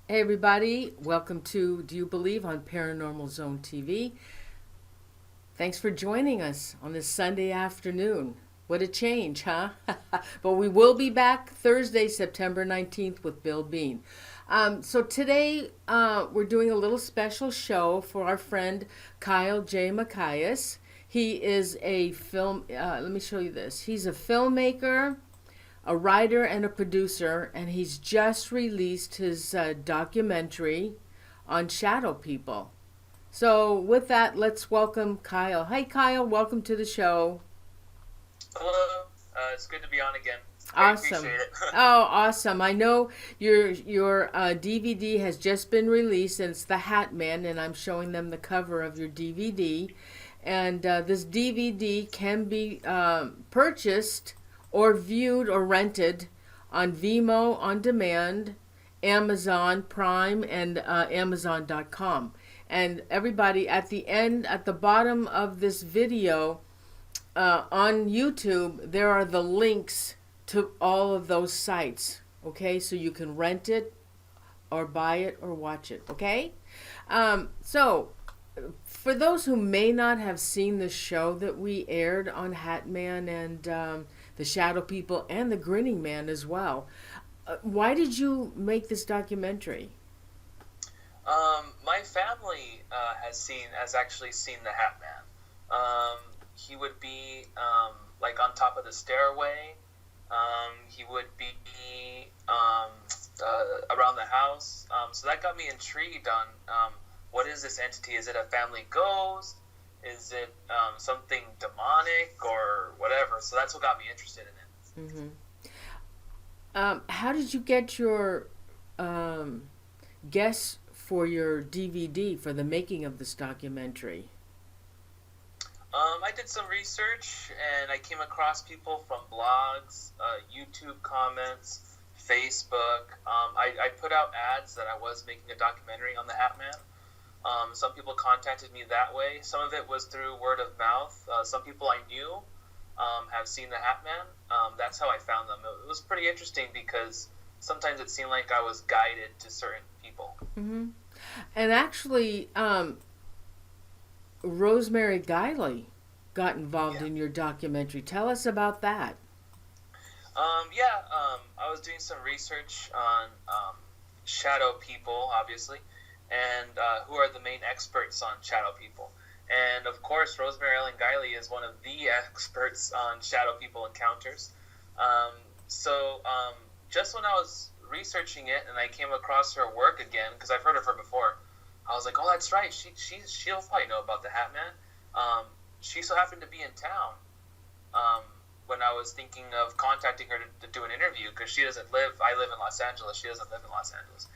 Hey everybody, welcome to Do You Believe on Paranormal Zone TV. Thanks for joining us on this Sunday afternoon. What a change, huh? But we will be back Thursday, September 19th with Bill Bean. So today we're doing a little special show for our friend Kyle J. Macias. He is a let me show you this. He's a filmmaker, a writer and a producer, and he's just released his documentary on shadow people. So, with that, let's welcome Kyle. Hey, Kyle, welcome to the show. Hello. It's good to be on again. I Awesome. appreciate it. Oh, awesome. I know your DVD has just been released, and it's The Hat Man, and I'm showing them the cover of your DVD. And this DVD can be purchased or viewed or rented on Vimeo on demand, Amazon Prime, and Amazon.com. And everybody, at the end, at the bottom of this video on YouTube, there are the links to all of those sites. Okay, so you can rent it or buy it or watch it. Okay, so for those who may not have seen the show that we aired on Hatman and the Shadow People and the Grinning Man as well, why did you make this documentary? My family has actually seen the Hat Man. He would be like on top of the stairway. He would be around the house. So that got me intrigued on what is this entity? Is it a family ghost? Is it something demonic or whatever? So that's what got me interested in it. Mm-hmm. How did you get your guests for your DVD for the making of this documentary? I did some research and I came across people from blogs, YouTube comments, Facebook. I put out ads that I was making a documentary on the Hat Man. Some people contacted me that way. Some of it was through word of mouth. Some people I knew have seen the Hat Man. That's how I found them. It was pretty interesting because sometimes it seemed like I was guided to certain people. Mm-hmm. And actually, Rosemary Guiley got involved in your documentary. Tell us about that. I was doing some research on shadow people, obviously, and who are the main experts on shadow people. And of course, Rosemary Ellen Guiley is one of the experts on shadow people encounters. Just when I was researching it and I came across her work again, because I've heard of her before, I was like, oh, that's right. She'll probably know about the Hat Man. She so happened to be in town when I was thinking of contacting her to do an interview, because I live in Los Angeles. She doesn't live in Los Angeles.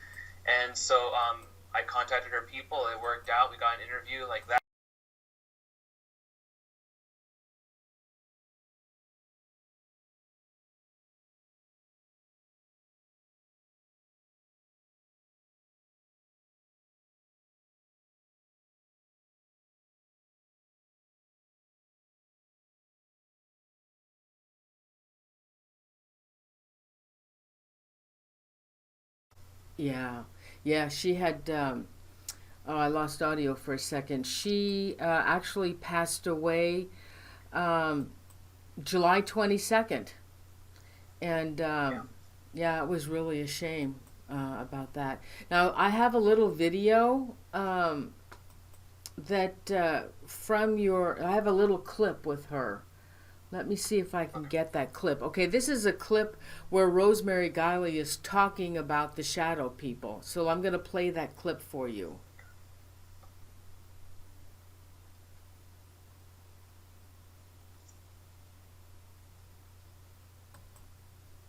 And so I contacted her people. It worked out. We got an interview like that. Yeah, yeah, she had. Oh, I lost audio for a second. She actually passed away um, July 22nd. And Yeah. yeah, it was really a shame about that. Now, I have a little video that I have a little clip with her. Let me see if I can Okay. get that clip. Okay, this is a clip where Rosemary Guiley is talking about the shadow people. So I'm going to play that clip for you.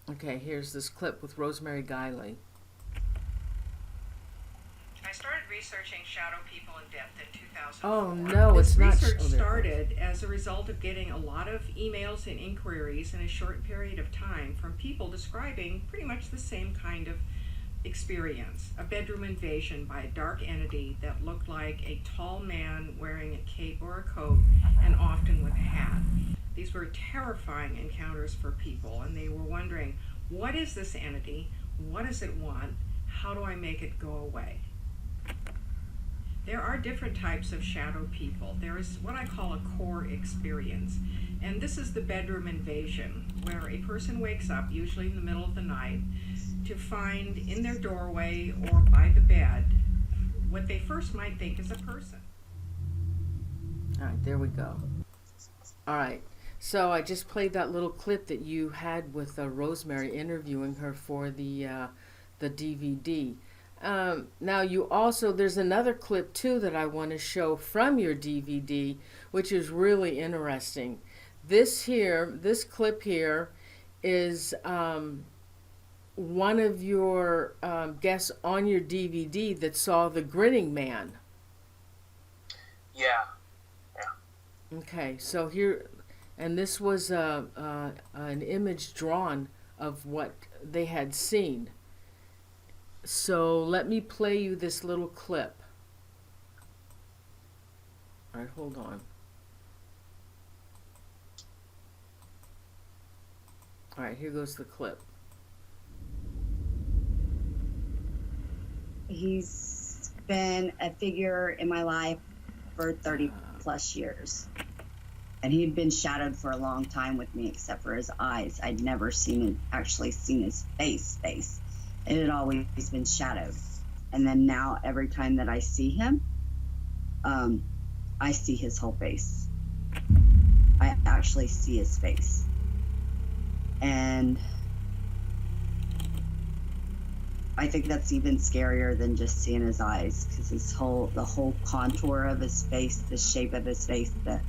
Okay, here's this clip with Rosemary Guiley. I started researching shadow people in depth in 2004. Oh no, This it's not. research Oh, there it started as a result of getting a lot of emails and inquiries in a short period of time from people describing pretty much the same kind of experience. A bedroom invasion by a dark entity that looked like a tall man wearing a cape or a coat, and often with a hat. These were terrifying encounters for people, and they were wondering, what is this entity? What does it want? How do I make it go away? There are different types of shadow people. There is what I call a core experience, and this is the bedroom invasion, where a person wakes up, usually in the middle of the night, to find in their doorway or by the bed what they first might think is a person. All right, there we go. All right, so I just played that little clip that you had with Rosemary interviewing her for the DVD. Now you also, there's another clip too that I want to show from your DVD, which is really interesting. This clip here is one of your guests on your DVD that saw the Grinning Mane. Yeah. Okay, so here, and this was an image drawn of what they had seen. So let me play you this little clip. All right, hold on. All right, here goes the clip. He's been a figure in my life for 30 plus years. And he'd been shadowed for a long time with me, except for his eyes. I'd never actually seen his face. It had always been shadowed. And then now, every time that I see him, I see his whole face. I actually see his face. And I think that's even scarier than just seeing his eyes, because the whole contour of his face, the shape of his face, the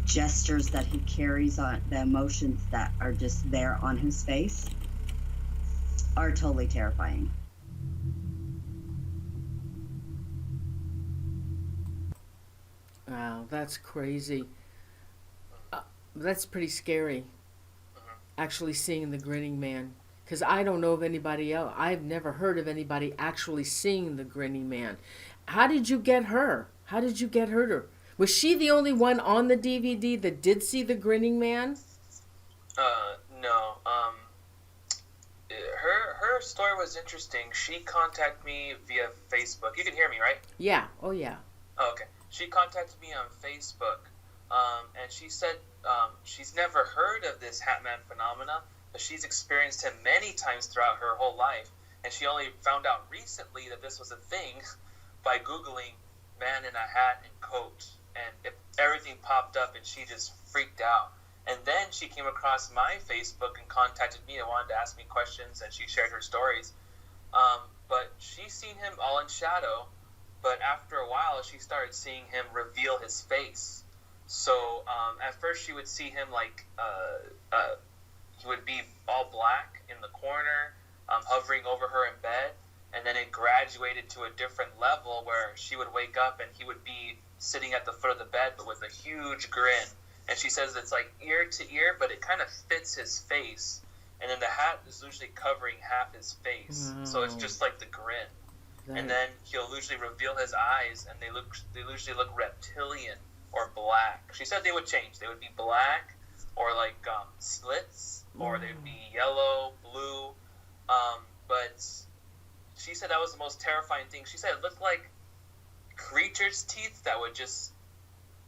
gestures that he carries on, the emotions that are just there on his face are totally terrifying. Wow, that's crazy. That's pretty scary, actually seeing the Grinning Mane. Because I don't know of anybody else. I've never heard of anybody actually seeing the Grinning Mane. How did you get her? How did you get her to? Was she the only one on the DVD that did see the Grinning Mane? No. Her story was interesting. She contacted me via Facebook. You can hear me, right? Yeah. Oh, yeah. Oh, okay. She contacted me on Facebook, and she said she's never heard of this Hat Man phenomena, but she's experienced him many times throughout her whole life, and she only found out recently that this was a thing by Googling man in a hat and coat, and everything popped up, and she just freaked out. And then she came across my Facebook and contacted me and wanted to ask me questions, and she shared her stories. But she's seen him all in shadow, but after a while, she started seeing him reveal his face. So at first, she would see him like he would be all black in the corner, hovering over her in bed, and then it graduated to a different level where she would wake up and he would be sitting at the foot of the bed, but with a huge grin. And she says it's like ear to ear, but it kind of fits his face. And then the hat is usually covering half his face. Wow. So it's just like the grin. Right. And then he'll usually reveal his eyes, and they usually look reptilian or black. She said they would change. They would be black or like slits, or they would be yellow, blue. But she said that was the most terrifying thing. She said it looked like creatures' teeth that would just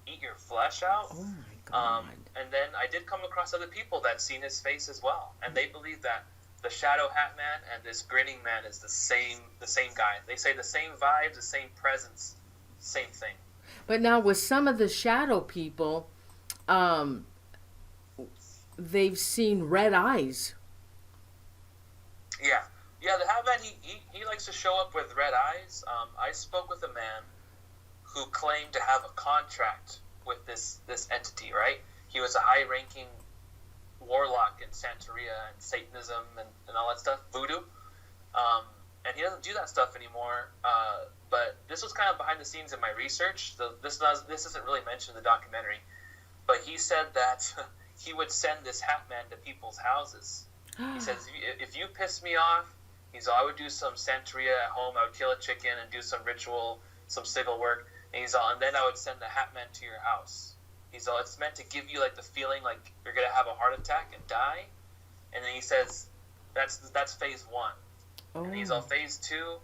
eat your flesh out. Oh my God. And then I did come across other people that seen his face as well, and they believe that the Shadow Hat Man and this Grinning Man is the same guy. They say the same vibes, the same presence, same thing. But now with some of the shadow people, they've seen red eyes. Yeah, the Hat Man, he likes to show up with red eyes. I spoke with a man who claimed to have a contract with this entity, right? He was a high-ranking warlock in Santeria and Satanism and all that stuff, voodoo. And he doesn't do that stuff anymore. But this was kind of behind the scenes in my research. This isn't really mentioned in the documentary. But he said that he would send this Hat Man to people's houses. He says, if you piss me off, I would do some Santeria at home. I would kill a chicken and do some ritual, some sigil work. And then I would send the Hat Man to your house. It's meant to give you like the feeling like you're gonna have a heart attack and die. And then he says, that's phase one. and he's all phase 2.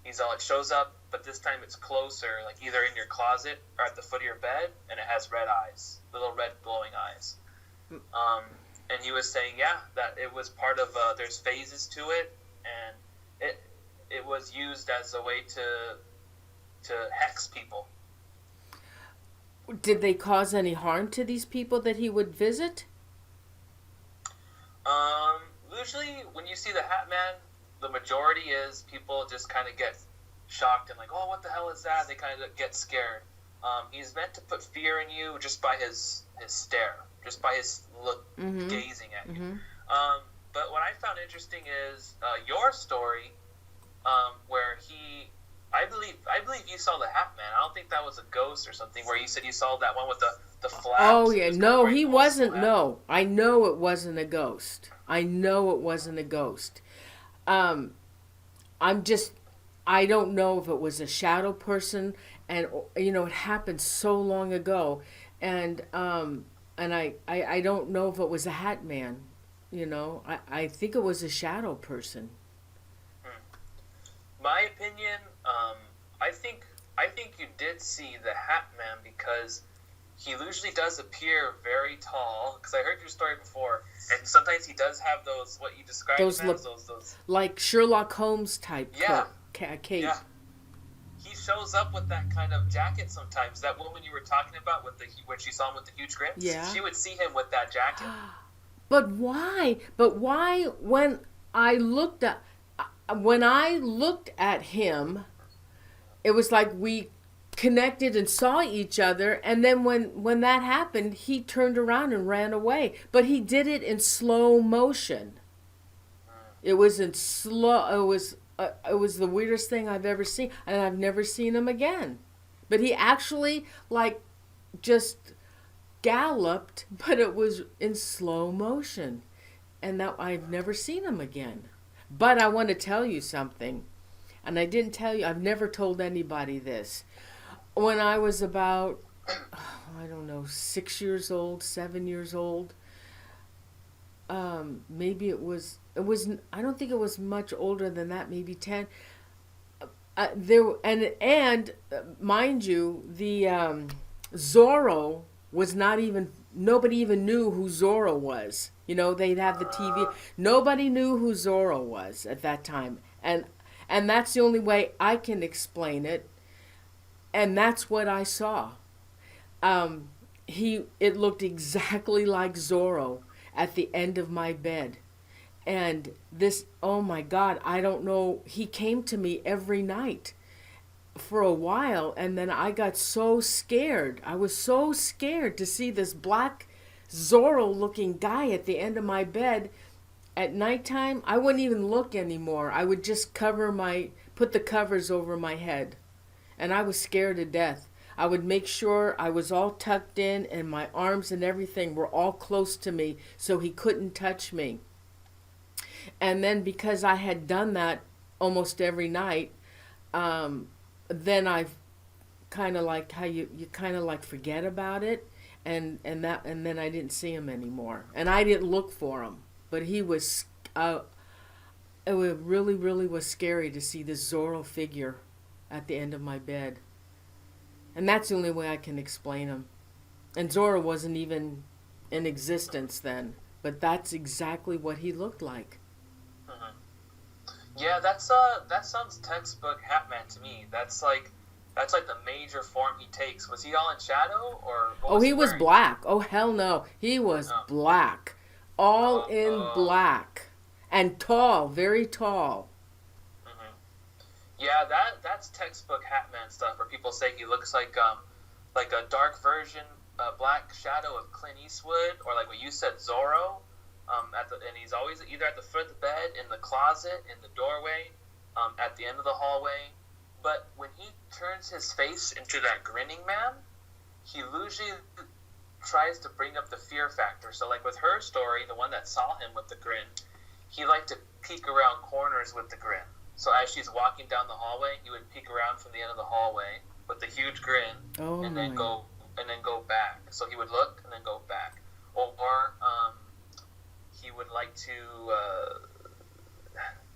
It shows up, but this time it's closer, like either in your closet or at the foot of your bed, and it has red eyes, little red glowing eyes. And he was saying, that it was part of, there's phases to it, and it was used as a way to hex people. Did they cause any harm to these people that he would visit? Usually when you see the Hat Man, the majority is people just kind of get shocked and like, oh, what the hell is that? They kind of get scared. He's meant to put fear in you just by his stare, just by his look, gazing at you. But what I found interesting is your story, where I believe you saw the Hat Man. I don't think that was a ghost or something, where you said you saw that one with the flaps. Oh, yeah. No, he wasn't. Flap. No, I know it wasn't a ghost. I don't know if it was a shadow person, and it happened so long ago, and I don't know if it was a Hat Man. I think it was a shadow person. My opinion, I think you did see the Hat Man, because he usually does appear very tall, because I heard your story before, and sometimes he does have those, what you described those like Sherlock Holmes type cape. Yeah. He shows up with that kind of jacket sometimes. That woman you were talking about, when she saw him with the huge grins, she would see him with that jacket. But why? When I looked at him, it was like we connected and saw each other, and then when that happened, he turned around and ran away. But he did it in slow motion. It was in slow. It was the weirdest thing I've ever seen, and I've never seen him again. But he actually just galloped, but it was in slow motion, and that I've never seen him again. But I want to tell you something, and I didn't tell you. I've never told anybody this. When I was about, 6 years old, 7 years old, maybe it was, I don't think it was much older than that, maybe 10. Mind you, the Zorro was nobody even knew who Zorro was. They'd have the TV. Nobody knew who Zorro was at that time. And that's the only way I can explain it. And that's what I saw. It looked exactly like Zorro at the end of my bed. And this, oh my God, I don't know. He came to me every night for a while, and then I got so scared. I was so scared to see this black Zorro-looking guy at the end of my bed. At nighttime, I wouldn't even look anymore. I would just put the covers over my head. And I was scared to death. I would make sure I was all tucked in, and my arms and everything were all close to me so he couldn't touch me. And then because I had done that almost every night, then I kind of like how you kind of like forget about it, and then I didn't see him anymore, and I didn't look for him. But he was, it really, really was scary to see this Zorro figure at the end of my bed. And that's the only way I can explain him. And Zorro wasn't even in existence then, but that's exactly what he looked like. Yeah, that sounds textbook Hat Man to me. That's like the major form he takes. Was he all in shadow, or what was he was wearing? Black. Oh hell no, he was black, all in black, and tall, very tall. Yeah, that's textbook Hat Man stuff, where people say he looks like a dark version, Black Shadow of Clint Eastwood, or like what you said, Zorro. And he's always either at the foot of the bed, in the closet, in the doorway, at the end of the hallway. But when he turns his face into that Grinning Man, he usually tries to bring up the fear factor. So like with her story, the one that saw him with the grin, he liked to peek around corners with the grin. So as she's walking down the hallway, he would peek around from the end of the hallway with the huge grin, and then go back. So he would look and then go back. Or he would like to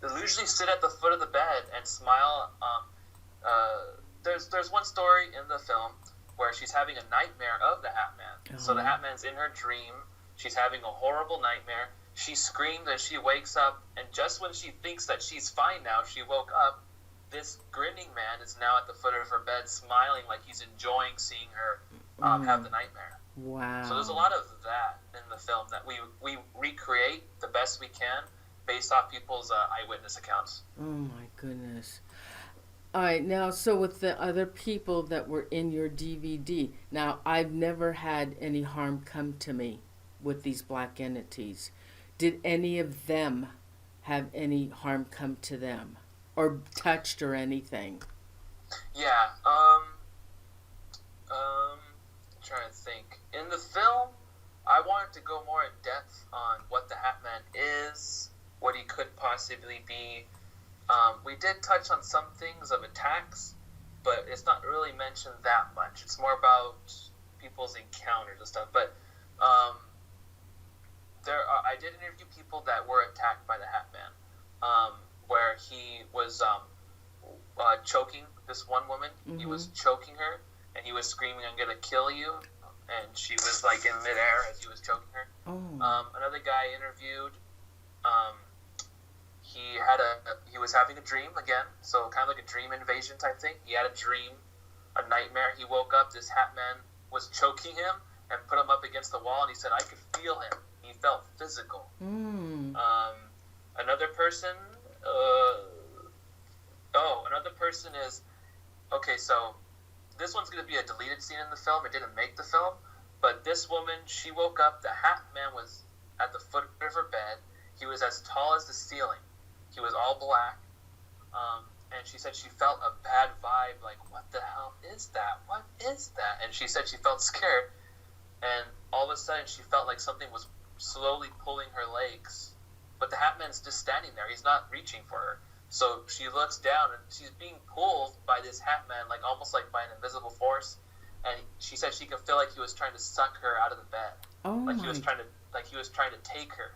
they'll usually sit at the foot of the bed and smile. There's one story in the film where she's having a nightmare of the Hat Man. So the Hat Man's in her dream. She's having a horrible nightmare. She screams and she wakes up, and just when she thinks that she's fine now, she woke up, this grinning man is now at the foot of her bed smiling like he's enjoying seeing her have the nightmare. Wow. So there's a lot of that in the film that we recreate the best we can based off people's eyewitness accounts. Oh my goodness. All right, now, so with the other people that were in your DVD, now I've never had any harm come to me with these black entities. Did any of them have any harm come to them, or touched or anything? Yeah, trying to think. In the film, I wanted to go more in depth on what the Hat Man is, what he could possibly be. We did touch on some things of attacks, but it's not really mentioned that much. It's more about people's encounters and stuff. But I did interview people that were attacked by the Hat Man, where he was choking this one woman. Mm-hmm. He was choking her, and he was screaming, "I'm gonna kill you!" And she was like in midair as he was choking her. Another guy I interviewed, he was having a dream again, so kind of like a dream invasion type thing. He had a dream, a nightmare. He woke up, this Hat Man was choking him and put him up against the wall, and he said, "I could feel him." He felt physical. Another person, another person is, okay, so this one's going to be a deleted scene in the film. It didn't make the film, but this woman, she woke up, the Hat Man was at the foot of her bed. He was as tall as the ceiling. He was all black. And she said she felt a bad vibe, like, what the hell is that? What is that? And she said she felt scared. And all of a sudden, she felt like something was slowly pulling her legs. But the Hat Man's just standing there. He's not reaching for her. So she looks down, and she's being pulled by this Hat Man, like almost like by an invisible force. And she said she could feel like he was trying to suck her out of the bed. He was trying to take her.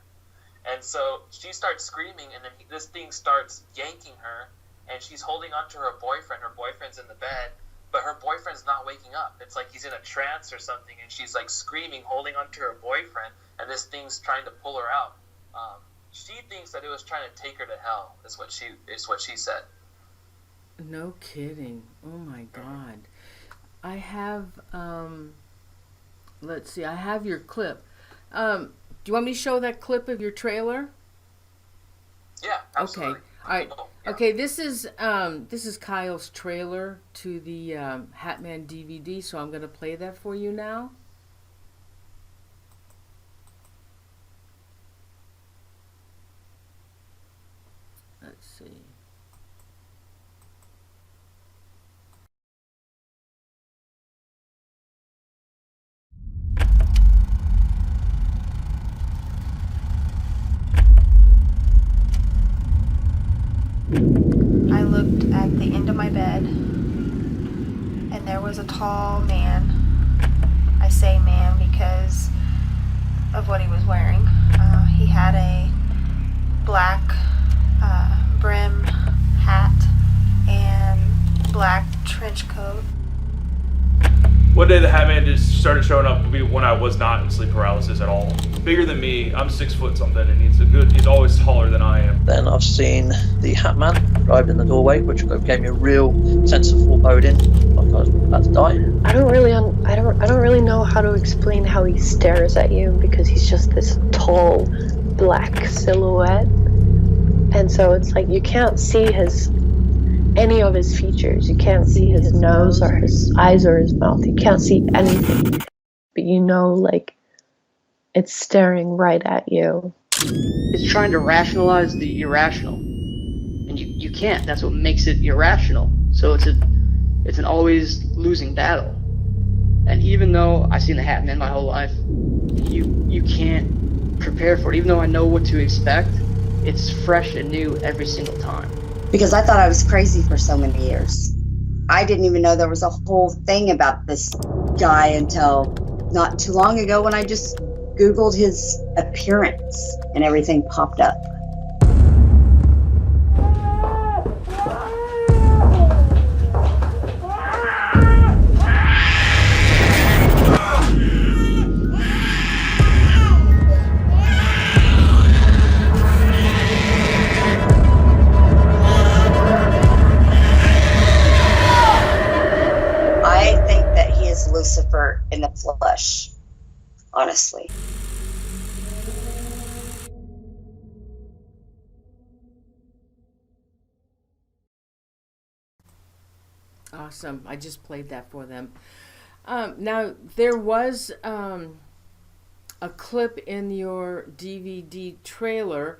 And so she starts screaming, and then this thing starts yanking her, and she's holding on to her boyfriend. Her boyfriend's in the bed, but her boyfriend's not waking up. It's like he's in a trance or something, and she's like screaming, holding on to her boyfriend, and this thing's trying to pull her out. She thinks that it was trying to take her to hell, is what she said. No kidding. Oh my God. I have, let's see, I have your clip. Do you want me to show that clip of your trailer? Yeah, absolutely. Okay. All right. Yeah. Okay, this is Kyle's trailer to the Hat Man DVD, so I'm going to play that for you now. Let's see. I looked at the end of my bed, and there was a tall man. I say man because of what he was wearing. He had a black brim hat and black trench coat. One day the Hat Man just started showing up when I was not in sleep paralysis at all. Bigger than me, I'm 6 foot something, and he's always taller than I am. Then I've seen the Hat Man arrived in the doorway, which gave me a real sense of foreboding, like I was about to die. I don't really know how to explain how he stares at you, because he's just this tall black silhouette, and so it's like you can't see any of his features. You can't see his nose or his eyes or his mouth. You can't see anything. But you know, like, it's staring right at you. It's trying to rationalize the irrational. And you can't. That's what makes it irrational. So it's an always losing battle. And even though I've seen the Hat Man my whole life, you can't prepare for it. Even though I know what to expect, it's fresh and new every single time. Because I thought I was crazy for so many years. I didn't even know there was a whole thing about this guy until not too long ago when I just Googled his appearance and everything popped up. honestly. Awesome. I just played that for them. Now, there was a clip in your DVD trailer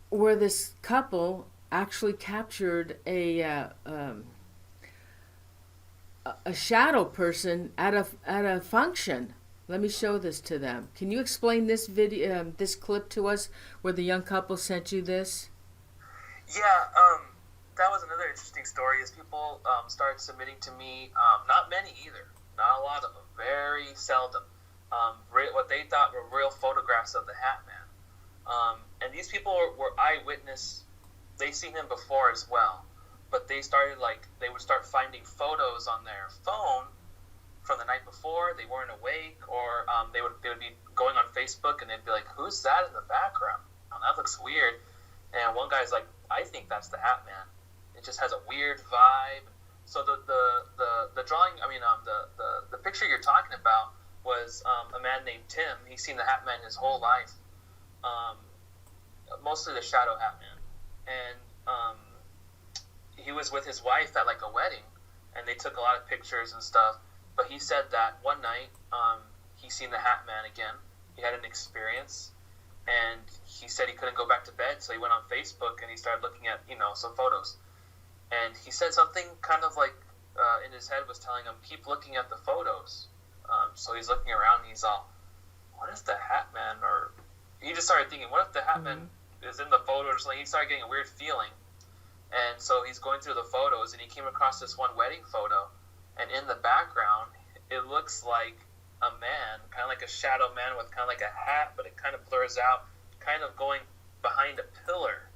where this couple actually captured a shadow person at a function. Let me show this to them. Can you explain this video, this clip to us, where the young couple sent you this? Yeah, that was another interesting story. Is people started submitting to me, not many either, not a lot of them, very seldom, what they thought were real photographs of the Hat Man. And these people were eyewitness. They seen him before as well, but they started they would start finding photos on their phone from the night before. They weren't awake, or they would be going on Facebook and they'd be like, "Who's that in the background? Oh, that looks weird." And one guy's like, "I think that's the Hat Man. It just has a weird vibe." So the drawing, the picture you're talking about was a man named Tim. He's seen the Hat Man his whole life, mostly the Shadow Hat Man, and he was with his wife at a wedding, and they took a lot of pictures and stuff. But he said that one night he seen the Hat Man again. He had an experience, and he said he couldn't go back to bed, so he went on Facebook and he started looking at some photos. And he said something kind of in his head was telling him, keep looking at the photos. So he's looking around and he's all, what if the Hat Man, or he just started thinking, what if the Hat Man is in the photo or something? He started getting a weird feeling. And so he's going through the photos and he came across this one wedding photo. And in the background, it looks like a man, kind of like a shadow man with kind of like a hat, but it kind of blurs out, kind of going behind a pillar.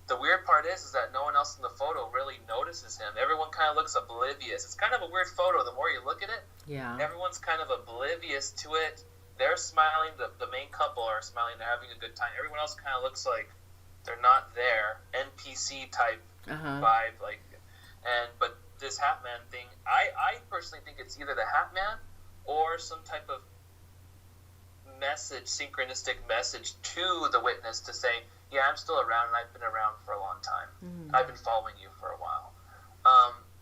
The weird part is that no one else in the photo really notices him. Everyone kind of looks oblivious. It's kind of a weird photo. The more you look at it, everyone's kind of oblivious to it. They're smiling. The main couple are smiling. They're having a good time. Everyone else kind of looks like they're not there. NPC type vibe. But this Hat Man thing, I personally think it's either the Hat Man or some type of message, synchronistic message to the witness to say, yeah, I'm still around and I've been around for a long time. I've been following you for a while.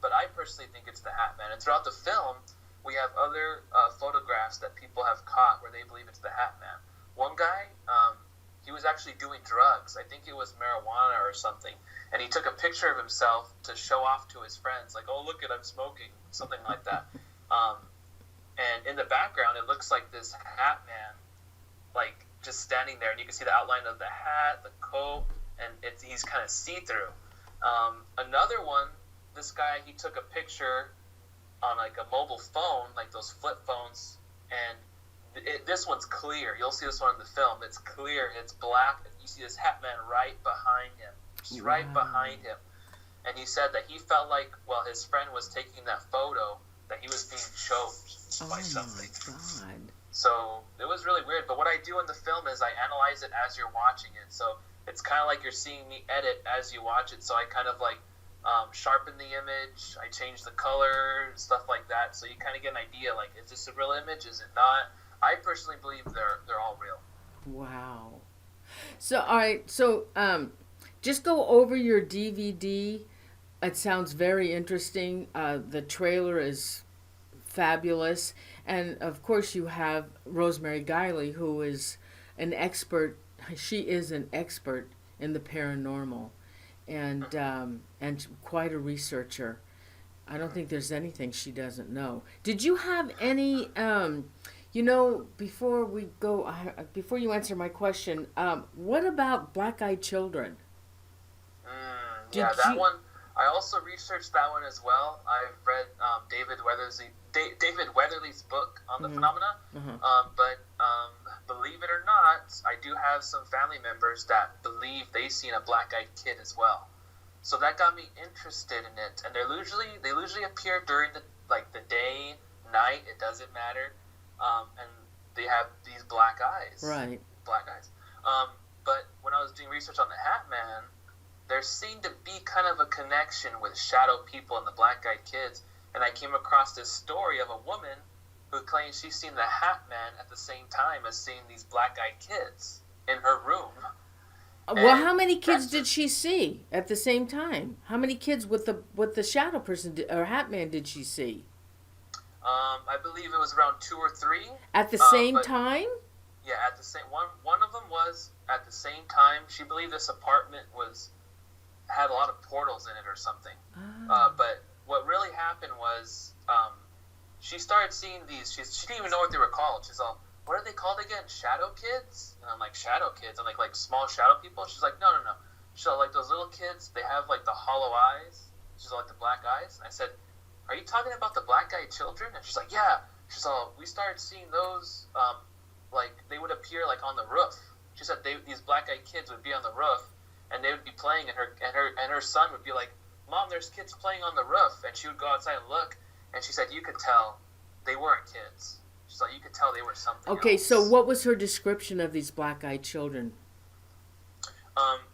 But I personally think it's the Hat Man. And throughout the film, we have other photographs that people have caught where they believe it's the Hat Man. One guy, he was actually doing drugs. I think it was marijuana or something. And he took a picture of himself to show off to his friends, like, oh, look, I'm smoking, something like that. And in the background, it looks like this Hat Man, just standing there, and you can see the outline of the hat, the coat, and he's kind of see-through. Another one, this guy, he took a picture on a mobile phone, like those flip phones, and this one's clear. You'll see this one in the film. It's clear. It's black. You see this Hat Man right behind him, just right behind him. And he said that he felt like, while his friend was taking that photo, that he was being choked by something. My God. So it was really weird. But what I do in the film is I analyze it as you're watching it. So it's kind of like you're seeing me edit as you watch it. So I kind of sharpen the image. I change the color and stuff like that. So you kind of get an idea, is this a real image? Is it not? I personally believe they're all real. Wow. So, all right. So just go over your DVD. It sounds very interesting. The trailer is fabulous. And of course you have Rosemary Guiley, who is an expert. She is an expert in the paranormal and quite a researcher. I don't think there's anything she doesn't know. Did you have any, before we go, before you answer my question, what about black-eyed children? That one. I also researched that one as well. I've read David Weatherly's book on the phenomena. But believe it or not, I do have some family members that believe they've seen a black-eyed kid as well. So that got me interested in it. And they usually appear during the day, night. It doesn't matter. And they have these black eyes. Right. Black eyes. But when I was doing research on the Hat Man, there seemed to be kind of a connection with shadow people and the black-eyed kids. And I came across this story of a woman who claims she's seen the Hat Man at the same time as seeing these black-eyed kids in her room. Well, how many kids did she see at the same time? How many kids with the shadow person or Hat Man did she see? I believe it was around 2 or 3 at the same time. Yeah, at the same one of them was at the same time. She believed this apartment had a lot of portals in it or something. But what really happened was she started seeing these. She didn't even know what they were called. She's all, what are they called again? Shadow kids? And I'm like, shadow kids? I'm like small shadow people? She's like, no. She's all, like those little kids, they have like the hollow eyes. She's all, like the black eyes. And I said, are you talking about the black-eyed children? And she's like, yeah. She's all, we started seeing those, like they would appear like on the roof. She said these black-eyed kids would be on the roof, and they would be playing, and her son would be like, Mom, there's kids playing on the roof. And she would go outside and look, and she said you could tell they weren't kids. She's like, you could tell they were something else. So what was her description of these black-eyed children?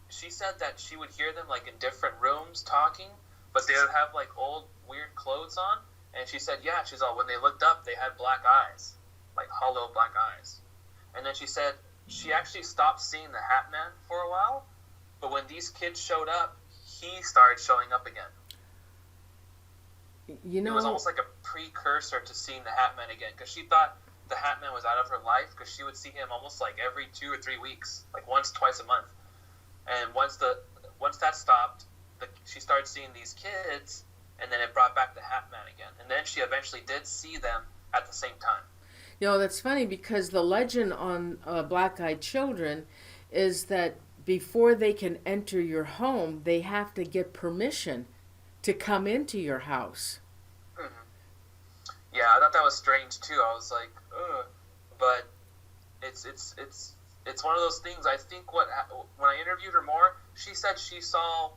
She said that she would hear them like in different rooms talking, but they would have like old weird clothes on. And she said, yeah, she's all, when they looked up, they had black eyes, like hollow black eyes. And then she said she actually stopped seeing the Hat Man for a while, but when these kids showed up, he started showing up again. You know, it was almost like a precursor to seeing the Hat Man again, because she thought the Hat Man was out of her life, because she would see him almost like every 2 or 3 weeks, like twice a month. And once that stopped, she started seeing these kids, and then it brought back the Hat Man again. And then she eventually did see them at the same time. You know, that's funny, because the legend on black-eyed children is that before they can enter your home, they have to get permission to come into your house. Mm-hmm. Yeah, I thought that was strange too. I was like, ugh. But it's one of those things. I think when I interviewed her more, she said she saw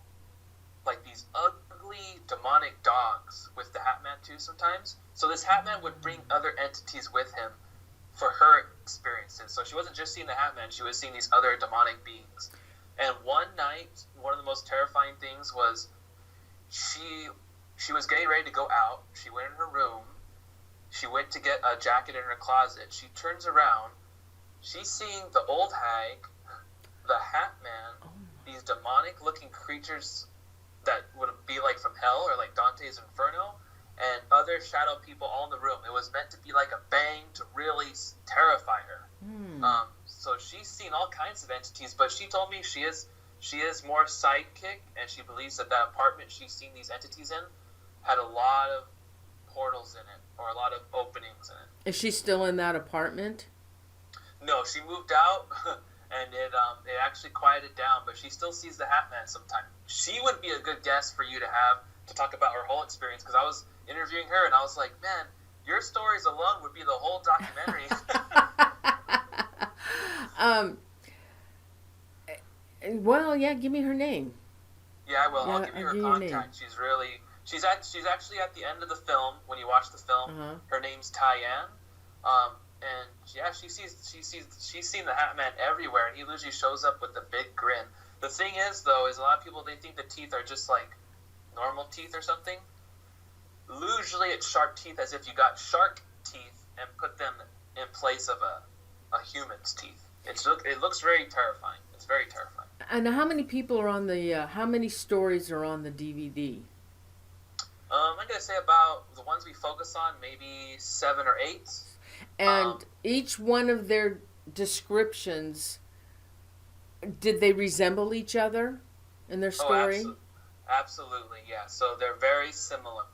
like these ugly demonic dogs with the Hat Man too sometimes. So this Hat Man would bring other entities with him for her experiences. So she wasn't just seeing the Hat Man, she was seeing these other demonic beings. And one night, one of the most terrifying things was she was getting ready to go out. She went in her room. She went to get a jacket in her closet. She turns around. She's seeing the old hag, the Hat Man, these demonic-looking creatures that would be like from hell or like Dante's Inferno, and other shadow people all in the room. It was meant to be like a bang to really terrify her. So she's seen all kinds of entities, but she told me she is more psychic, and she believes that apartment she's seen these entities in had a lot of portals in it, or a lot of openings in it. Is she still in that apartment? No, she moved out, and it actually quieted down, but she still sees the Hat Man sometimes. She would be a good guest for you to have to talk about her whole experience, because I was interviewing her, and I was like, man, your stories alone would be the whole documentary. Well, yeah, give me her name. Yeah, I will. I'll give you her contact. She's actually at the end of the film. When you watch the film, her name's Tyann. And yeah, she's seen the Hat Man everywhere, and he usually shows up with a big grin. The thing is, though, is a lot of people, they think the teeth are just like normal teeth or something. Usually it's sharp teeth, as if you got shark teeth and put them in place of a human's teeth. It looks very terrifying. It's very terrifying. And how many people are on how many stories are on the DVD? I'm going to say about the ones we focus on, maybe 7 or 8. And each one of their descriptions, did they resemble each other in their story? Absolutely, yeah. So they're very similar.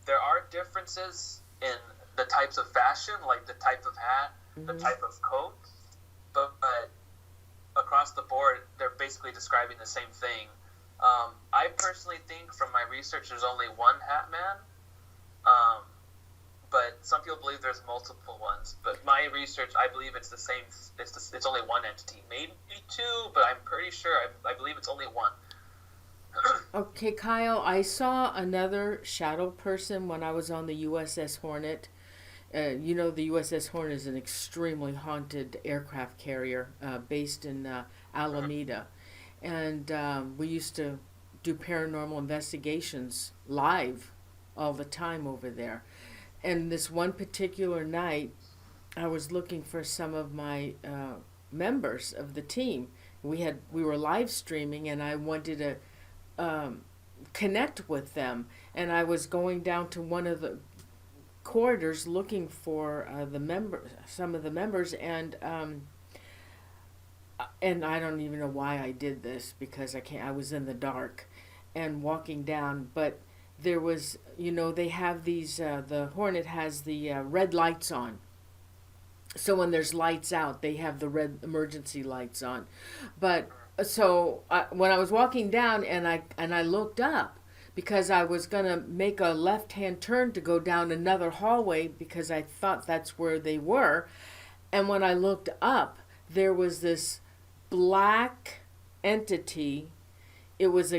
There are differences in the types of fashion, like the type of hat, the type of coat, but across the board, they're basically describing the same thing. I personally think, from my research, there's only one Hat Man, but some people believe there's multiple ones. But my research, I believe it's the same. It's only one entity, maybe 2, but I'm pretty sure. I believe it's only one. Okay, Kyle, I saw another shadow person when I was on the USS Hornet. You know, the USS Hornet is an extremely haunted aircraft carrier based in Alameda. And we used to do paranormal investigations live all the time over there. and this one particular night, I was looking for some of my members of the team. We were live streaming, and I wanted to connect with them. And I was going down to one of the corridors looking for some of the members, and I don't even know why I did this, because I was in the dark and walking down, but there was, they have these, the Hornet has the red lights on. So when there's lights out, they have the red emergency lights on. But so when I was walking down and I looked up, because I was going to make a left-hand turn to go down another hallway, because I thought that's where they were. And when I looked up, there was this black entity. It was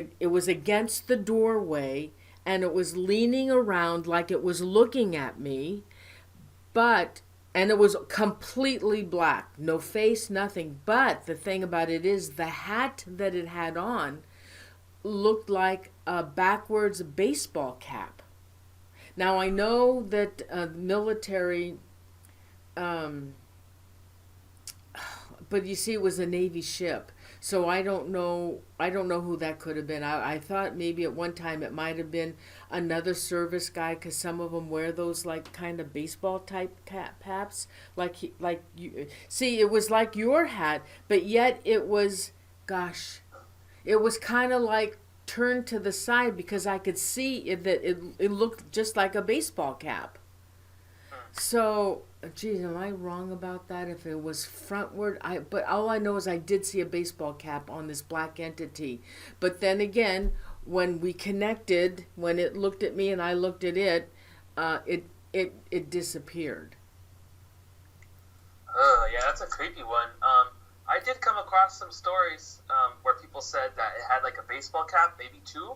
against the doorway, and it was leaning around like it was looking at me, and it was completely black, no face, nothing. But the thing about it is, the hat that it had on looked like a backwards baseball cap. Now I know that military, but you see, it was a Navy ship, so I don't know who that could have been. I thought maybe at one time it might have been another service guy, because some of them wear those like kind of baseball type caps, like you see, it was like your hat, but yet it was, gosh, it was kind of like turned to the side, because I could see that it looked just like a baseball cap. So, geez, am I wrong about that? If it was frontward, but all I know is I did see a baseball cap on this black entity. But then again, when we connected, when it looked at me and I looked at it, it disappeared. Yeah, that's a creepy one. I did come across some stories where people said that it had like a baseball cap, maybe two.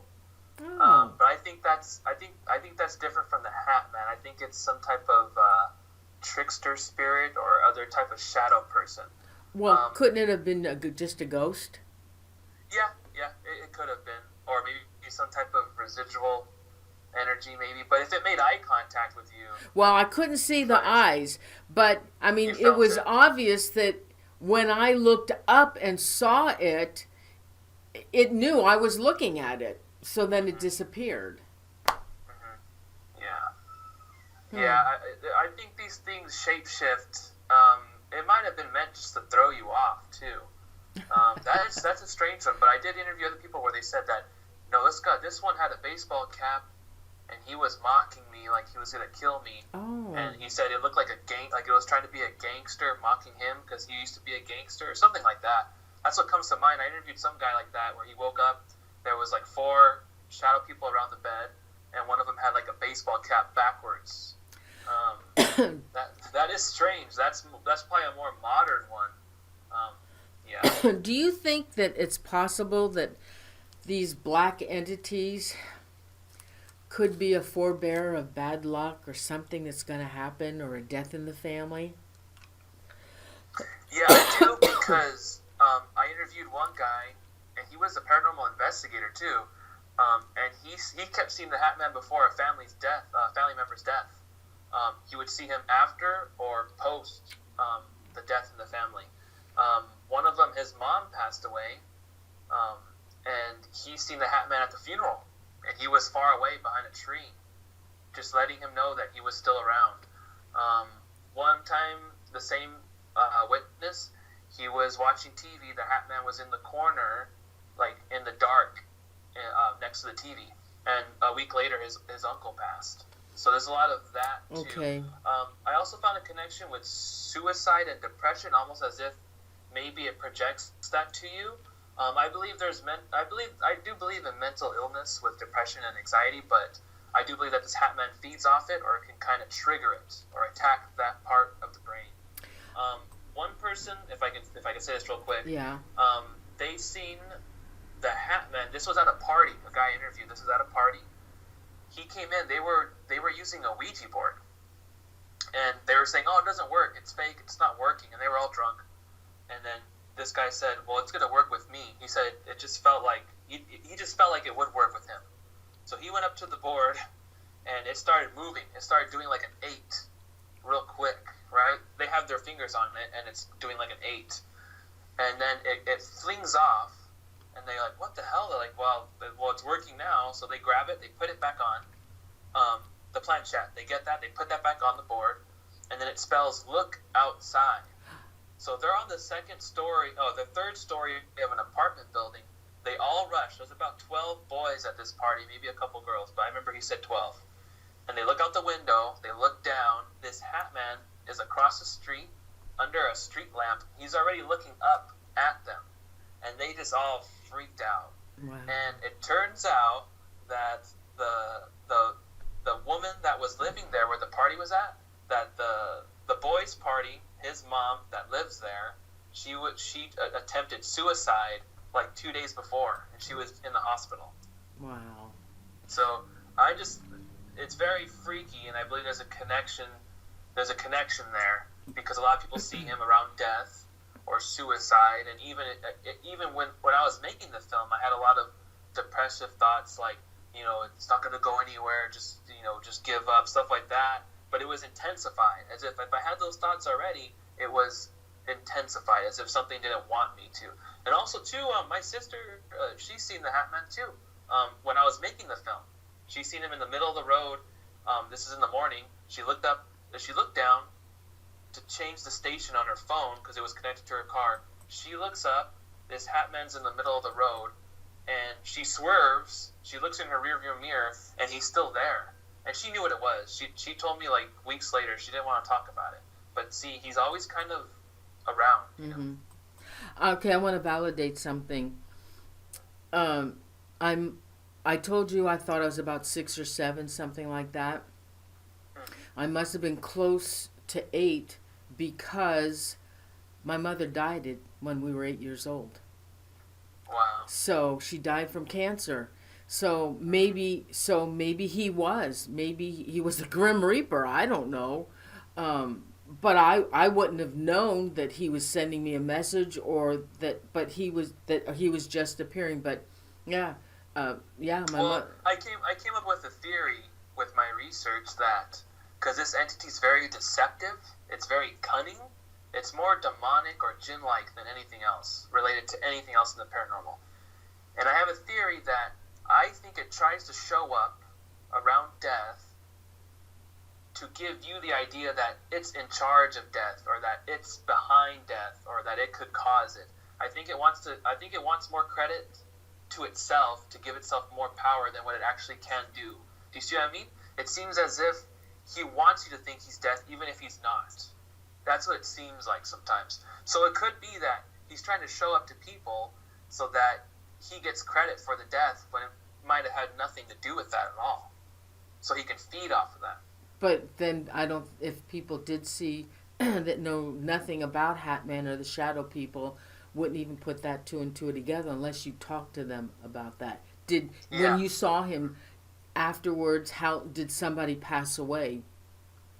Oh. But I think that's different from the hat, man. I think it's some type of trickster spirit or other type of shadow person. Well, couldn't it have been just a ghost? Yeah, it could have been, or maybe some type of residual energy, maybe. But if it made eye contact with you, well, I couldn't see the eyes, but I mean, it was obvious that when I looked up and saw it, it knew I was looking at it. So then it disappeared. Yeah, I think these things shapeshift. It might have been meant just to throw you off too. That's a strange one. But I did interview other people where they said that, no, this one had a baseball cap, and he was mocking me like he was gonna kill me. Oh. And he said it looked like like it was trying to be a gangster mocking him because he used to be a gangster or something like that. That's what comes to mind. I interviewed some guy like that where he woke up. There was like 4 shadow people around the bed, and one of them had like a baseball cap backwards. That is strange. That's probably a more modern one. Yeah. Do you think that it's possible that these black entities could be a forebearer of bad luck or something that's going to happen, or a death in the family? Yeah, I do, because I interviewed one guy, and he was a paranormal investigator too, and he kept seeing the Hat Man before a family member's death. He would see him after or post the death in the family. One of them, his mom passed away, and he seen the Hat Man at the funeral, and he was far away behind a tree, just letting him know that he was still around. One time, the same witness, he was watching TV. The Hat Man was in the corner, like in the dark, next to the TV. And a week later, his uncle passed. So there's a lot of that too. Okay. I also found a connection with suicide and depression, almost as if maybe it projects that to you. I do believe in mental illness with depression and anxiety, but I do believe that this Hat Man feeds off it, or it can kind of trigger it or attack that part of the brain. One person, if I can say this real quick, yeah, they seen the Hat Man. This was at a party. A guy interviewed. This was at a party. He came in. They were using a Ouija board, and they were saying, "Oh, it doesn't work. It's fake. It's not working." And they were all drunk. And then this guy said, "Well, it's gonna work with me." He said it just felt like he just felt like it would work with him. So he went up to the board, and it started moving. It started doing like an 8 real quick, right? They have their fingers on it, and it's doing like an 8. And then it flings off, and they're like, what the hell? They're like, well, it's working now. So they grab it, they put it back on the planchette. They get that, they put that back on the board, and then it spells, look outside. So they're on the the third story of an apartment building. They all rush. There's about 12 boys at this party, maybe a couple girls, but I remember he said 12. And they look out the window, they look down. This hat man is across the street under a street lamp. He's already looking up at them. And they just all freaked out. Wow. And it turns out that the woman that was living there where the party was at, that the boys' party, his mom that lives there, she attempted suicide like 2 days before, and she was in the hospital. Wow. So it's very freaky, and I believe there's a connection there, because a lot of people see him around death or suicide, and even when I was making the film, I had a lot of depressive thoughts, like, it's not going to go anywhere, just give up, stuff like that. But it was intensified, as if I had those thoughts already, it was intensified, as if something didn't want me to. And also, too, my sister, she's seen the Hat Man, too. When I was making the film, she's seen him in the middle of the road. This is in the morning. She looked down to change the station on her phone because it was connected to her car. She looks up. This Hat Man's in the middle of the road, and she swerves. She looks in her rearview mirror, and he's still there. And she knew what it was. She told me like weeks later. She didn't want to talk about it. But see, he's always kind of around. Mm-hmm. Okay, I want to validate something. I told you I thought I was about 6 or 7, something like that. I must have been close to 8 because my mother died when we were 8 years old. Wow. So she died from cancer. So maybe he was the Grim Reaper. I don't know. But I wouldn't have known that he was sending me a message but he was just appearing. But yeah, I came up with a theory with my research that because this entity is very deceptive, it's very cunning, it's more demonic or jinn-like than anything else related to anything else in the paranormal. And I have a theory that I think it tries to show up around death to give you the idea that it's in charge of death, or that it's behind death, or that it could cause it. I think it wants more credit to itself, to give itself more power than what it actually can do. Do you see what I mean? It seems as if he wants you to think he's death, even if he's not. That's what it seems like sometimes. So it could be that he's trying to show up to people so that he gets credit for the death when it might have had nothing to do with that at all. So he can feed off of that. But then if people did see that know nothing about Hat Man or the Shadow People, wouldn't even put that 2 and 2 together unless you talked to them about that. When you saw him afterwards, how did somebody pass away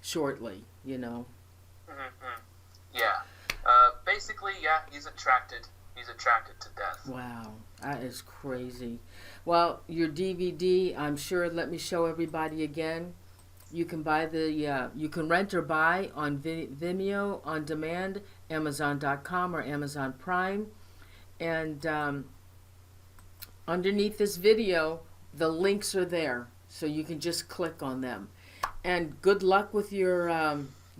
shortly, Mm-hmm. Yeah. Basically, he's attracted to death. Wow, that is crazy. Well, your DVD, I'm sure, let me show everybody again. You can buy you can rent or buy on Vimeo on demand, Amazon.com or Amazon Prime. And underneath this video, the links are there, so you can just click on them. And good luck with your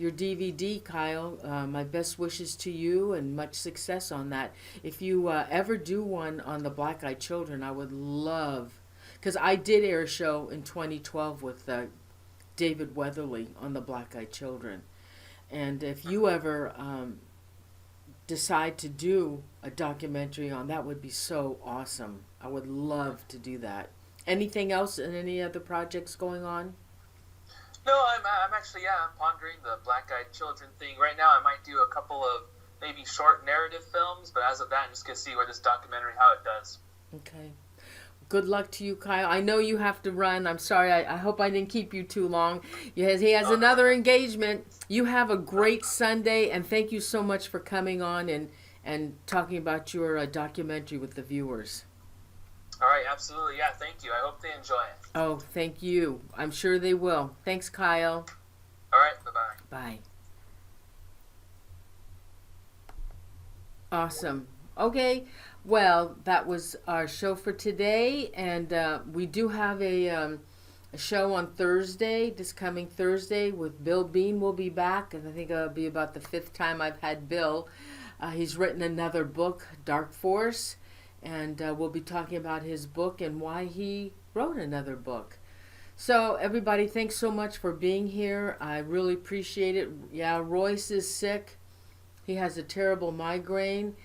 DVD, Kyle. My best wishes to you and much success on that. If you ever do one on the Black-Eyed Children, I would love, because I did air a show in 2012 with David Weatherly on the Black-Eyed Children. And if you ever decide to do a documentary on that, would be so awesome. I would love to do that. Anything else and any other projects going on? No, I'm actually I'm pondering the Black-Eyed Children thing. Right now I might do a couple of maybe short narrative films, but as of that, I'm just going to see where this documentary, how it does. Okay. Good luck to you, Kyle. I know you have to run. I'm sorry. I hope I didn't keep you too long. He has another engagement. You have a great Sunday, and thank you so much for coming on and talking about your documentary with the viewers. All right, absolutely. Yeah, thank you. I hope they enjoy it. Oh, thank you. I'm sure they will. Thanks, Kyle. All right, bye-bye. Bye. Awesome. Okay, well, that was our show for today, and we do have a show on Thursday, this coming Thursday, with Bill Bean will be back, and I think it'll be about the 5th time I've had Bill. He's written another book, Dark Force, and we'll be talking about his book and why he wrote another book. So, everybody, thanks so much for being here. I really appreciate it. Yeah, Royce is sick. He has a terrible migraine.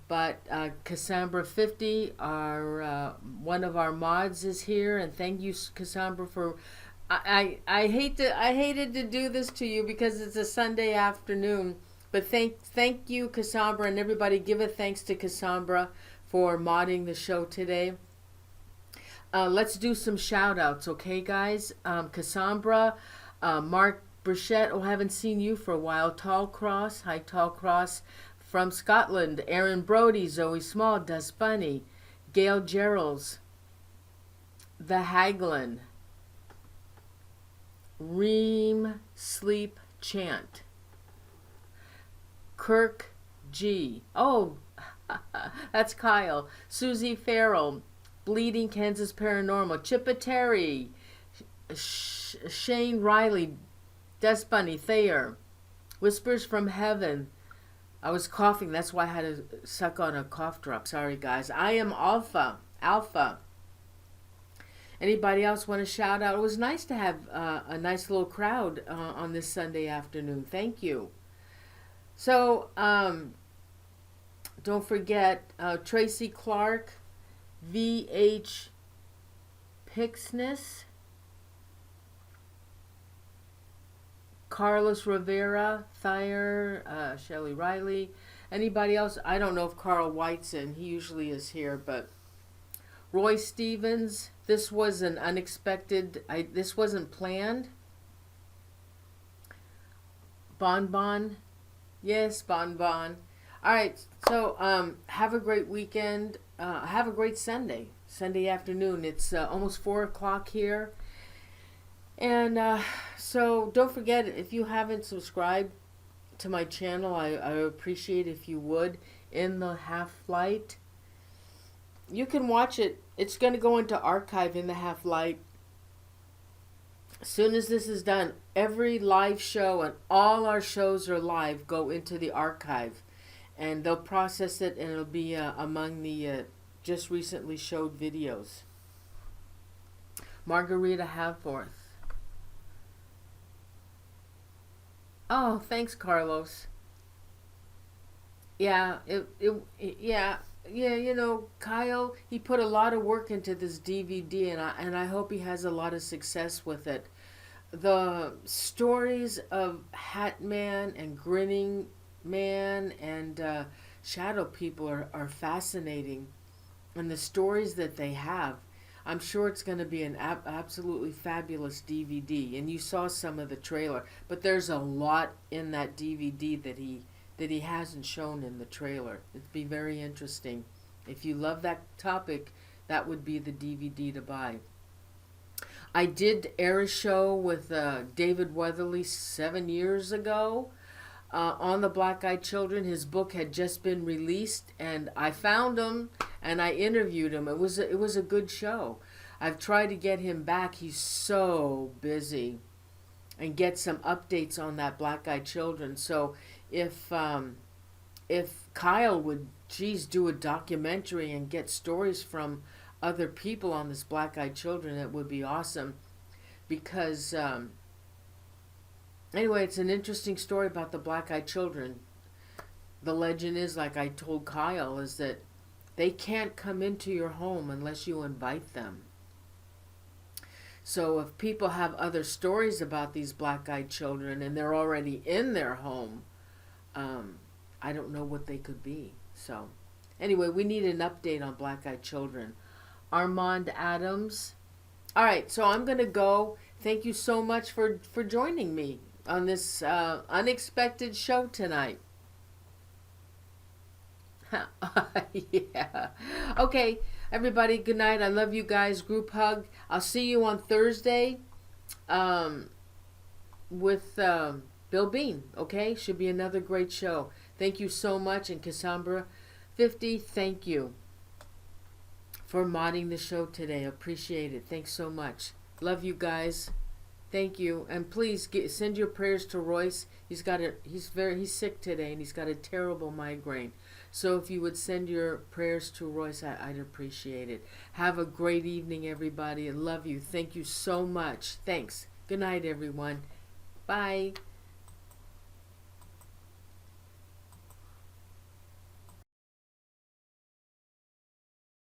But Cassandra 50, our one of our mods, is here, and thank you, Cassandra, for. I hated to do this to you because it's a Sunday afternoon, but thank you, Cassandra, and everybody give a thanks to Cassandra for modding the show today. Let's do some shout outs, okay, guys? Cassandra, Mark Brichette, I haven't seen you for a while. Tall Cross, hi Tall Cross. From Scotland, Aaron Brody, Zoe Small, Dust Bunny, Gail Geralds, The Haglin, Reem Sleep Chant, Kirk G. Oh, that's Kyle. Susie Farrell, Bleeding Kansas Paranormal, Chippa Terry, Shane Riley, Dust Bunny, Thayer, Whispers from Heaven. I was coughing, that's why I had to suck on a cough drop. Sorry, guys. I am Alpha. Anybody else want to shout out? It was nice to have a nice little crowd on this Sunday afternoon. Thank you. So, don't forget Tracy Clark, V.H. Pixness, Carlos Rivera, Thayer, Shelley Riley. Anybody else? I don't know if Carl White's in. He usually is here, but Roy Stevens. This was an unexpected. This wasn't planned. Bon. Yes, Bon. All right. So have a great weekend. Have a great Sunday. Sunday afternoon. It's almost 4:00 here. And so don't forget, if you haven't subscribed to my channel, I appreciate if you would. In the Half Light, you can watch it. It's going to go into archive in the Half Light. As soon as this is done, every live show and all our shows are live go into the archive. And they'll process it, and it'll be among the just recently showed videos. Margarita Hathorth. Oh, thanks, Carlos. Yeah, yeah, you know, Kyle, he put a lot of work into this DVD, and I hope he has a lot of success with it. The stories of Hat Man and Grinning Man and Shadow People are fascinating, and the stories that they have. I'm sure it's going to be an absolutely fabulous DVD, and you saw some of the trailer, but there's a lot in that DVD that he hasn't shown in the trailer. It'd be very interesting. If you love that topic, that would be the DVD to buy. I did air a show with David Weatherly 7 years ago on the Black Eyed Children. His book had just been released, and I found him and I interviewed him. It was a good show. I've tried to get him back. He's so busy, and get some updates on that Black Eyed Children. So if Kyle would, do a documentary and get stories from other people on this Black Eyed Children, it would be awesome. Because anyway, it's an interesting story about the Black Eyed Children. The legend is, like I told Kyle, is that they can't come into your home unless you invite them. So if people have other stories about these Black Eyed Children and they're already in their home, I don't know what they could be. So anyway, we need an update on Black Eyed Children. Armand Adams. All right, so I'm going to go. Thank you so much for joining me on this unexpected show tonight. Yeah. Okay. Everybody, good night. I love you guys. Group hug. I'll see you on Thursday with Bill Bean, okay? Should be another great show. Thank you so much. And Cassandra 50, thank you for modding the show today. Appreciate it. Thanks so much. Love you guys. Thank you. And please send your prayers to Royce. He's sick today and he's got a terrible migraine. So if you would send your prayers to Royce, I'd appreciate it. Have a great evening, everybody. I love you. Thank you so much. Thanks. Good night, everyone. Bye.